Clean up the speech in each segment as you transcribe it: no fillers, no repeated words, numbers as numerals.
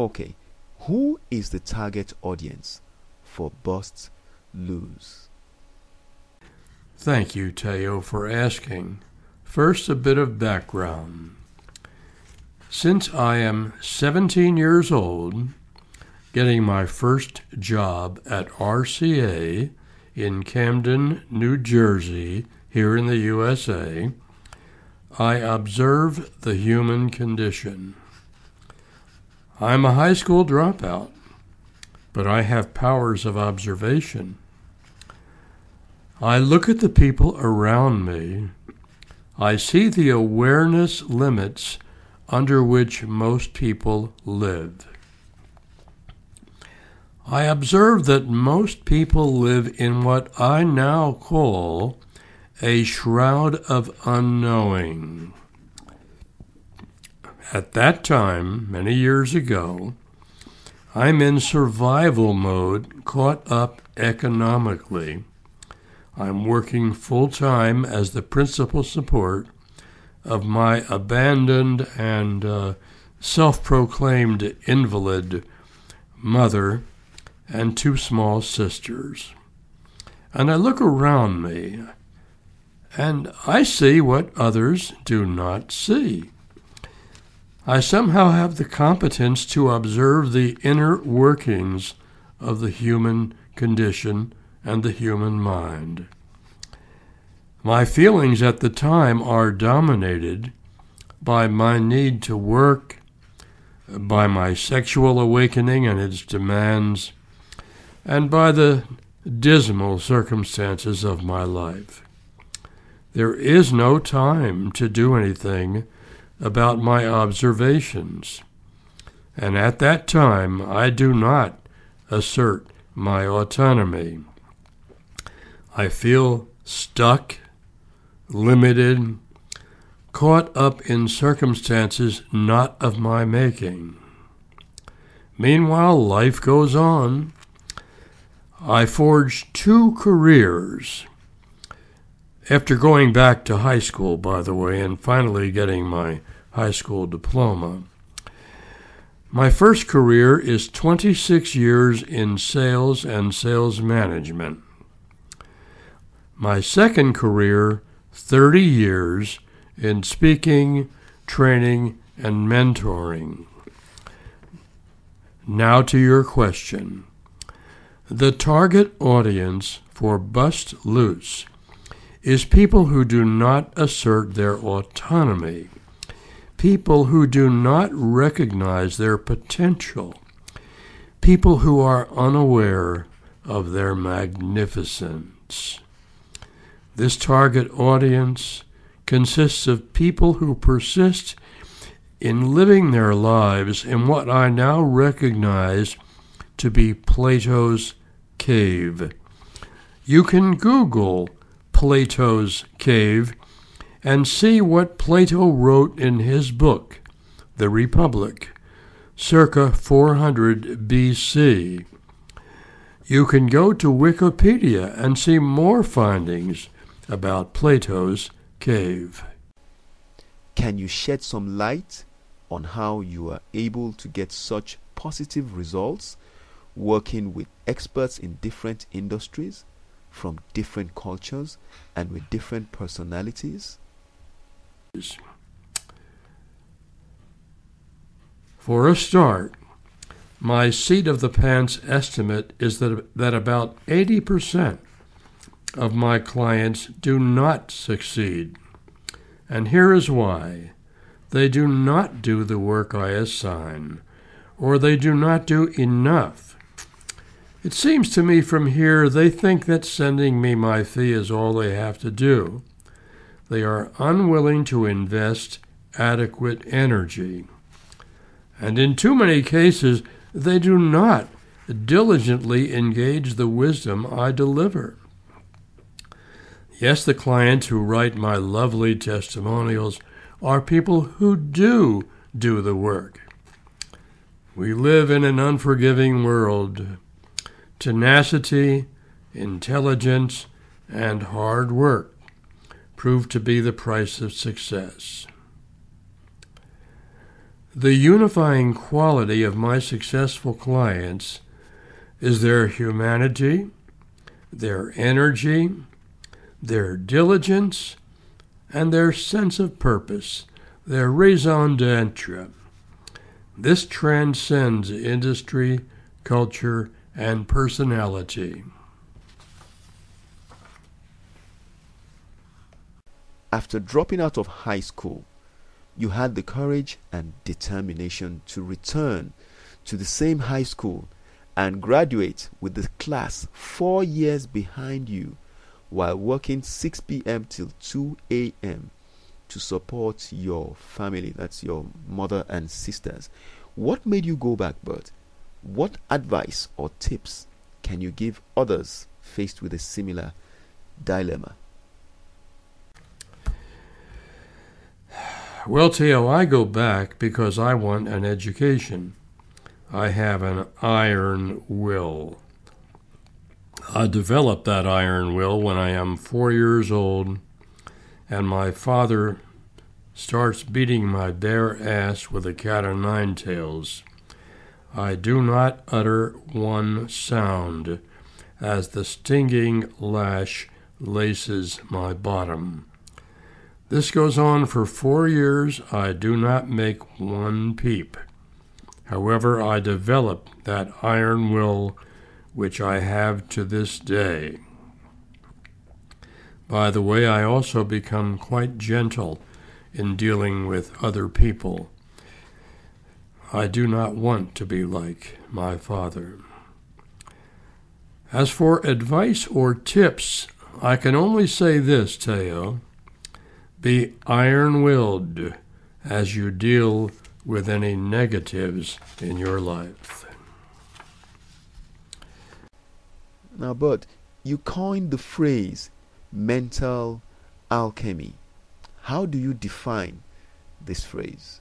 Okay, who is the target audience for Bust Loose? Thank you, Teo, for asking. First, a bit of background. Since I am 17 years old, getting my first job at RCA in Camden, New Jersey, here in the USA, I observe the human condition. I'm a high school dropout, but I have powers of observation. I look at the people around me. I see the awareness limits under which most people live. I observe that most people live in what I now call a shroud of unknowing. At that time, many years ago, I'm in survival mode, caught up economically. I'm working full-time as the principal support of my abandoned and self-proclaimed invalid mother and two small sisters. And I look around me, and I see what others do not see. I somehow have the competence to observe the inner workings of the human condition and the human mind. My feelings at the time are dominated by my need to work, by my sexual awakening and its demands, and by the dismal circumstances of my life. There is no time to do anything about my observations, and at that time I do not assert my autonomy. I feel stuck, limited, caught up in circumstances not of my making. Meanwhile, life goes on. I forged 2 careers. After going back to high school, by the way, and finally getting my high school diploma. My first career is 26 years in sales and sales management. My second career, 30 years in speaking, training, and mentoring. Now to your question. The target audience for Bust Loose is people who do not assert their autonomy, people who do not recognize their potential, people who are unaware of their magnificence. This target audience consists of people who persist in living their lives in what I now recognize to be Plato's cave. You can Google Plato's cave and see what Plato wrote in his book, The Republic, circa 400 BC. You can go to Wikipedia and see more findings about Plato's cave. Can you shed some light on how you are able to get such positive results working with experts in different industries, from different cultures, and with different personalities? For a start, my seat of the pants estimate is that about 80% of my clients do not succeed. And here is why. They do not do the work I assign, or they do not do enough. It seems to me from here they think that sending me my fee is all they have to do. They are unwilling to invest adequate energy. And in too many cases, they do not diligently engage the wisdom I deliver. Yes, the clients who write my lovely testimonials are people who do the work. We live in an unforgiving world. Tenacity, intelligence, and hard work prove to be the price of success. The unifying quality of my successful clients is their humanity, their energy, their diligence, and their sense of purpose, their raison d'etre. This transcends industry, culture, and personality. After dropping out of high school, you had the courage and determination to return to the same high school and graduate with the class 4 years behind you while working 6 p.m. till 2 a.m. to support your family, that's your mother and sisters. What made you go back, Burt? What advice or tips can you give others faced with a similar dilemma? Well, Theo, I go back because I want an education. I have an iron will. I developed that iron will when I am 4 years old, and my father starts beating my bare ass with a cat o' nine tails. I do not utter one sound as the stinging lash laces my bottom. This goes on for 4 years. I do not make one peep. However, I developed that iron will which I have to this day. By the way, I also become quite gentle in dealing with other people. I do not want to be like my father. As for advice or tips, I can only say this, Theo. Be iron-willed as you deal with any negatives in your life. Now, Burt, you coined the phrase mental alchemy. How do you define this phrase?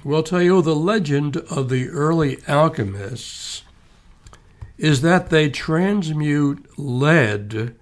Well, Theo, the legend of the early alchemists is that they transmute lead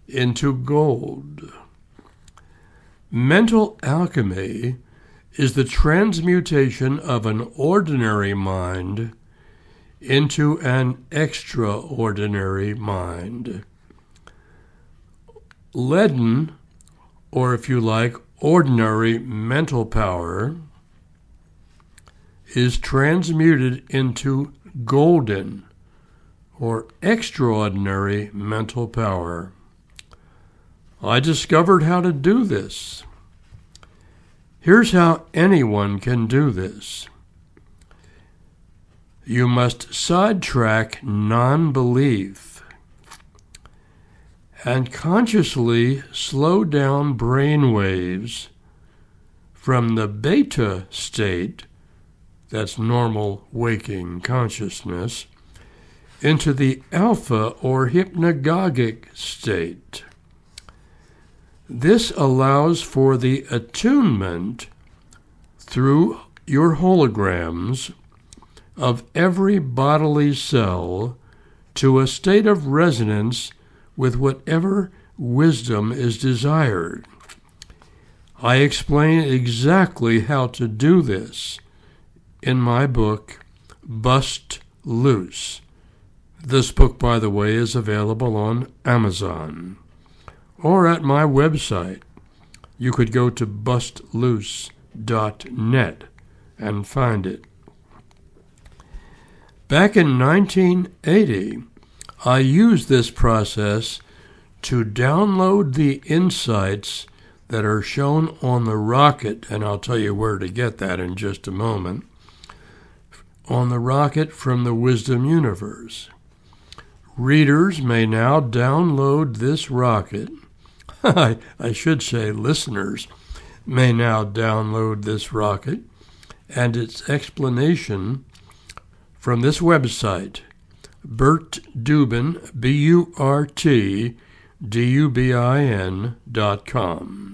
into gold. Mental alchemy is the transmutation of an ordinary mind into an extraordinary mind. Leaden, or if you like, ordinary mental power, is transmuted into golden, or extraordinary mental power. I discovered how to do this. Here's how anyone can do this. You must sidetrack non-belief and consciously slow down brain waves from the beta state, that's normal waking consciousness, into the alpha or hypnagogic state. This allows for the attunement through your holograms of every bodily cell to a state of resonance with whatever wisdom is desired. I explain exactly how to do this in my book, Bust Loose. This book, by the way, is available on Amazon or at my website. You could go to bustloose.net and find it. Back in 1980, I used this process to download the insights that are shown on the rocket, and I'll tell you where to get that in just a moment, on the rocket from the Wisdom Universe. Readers may now download this rocket. I should say listeners may now download this rocket and its explanation from this website, Burt Dubin, BurtDubin.com.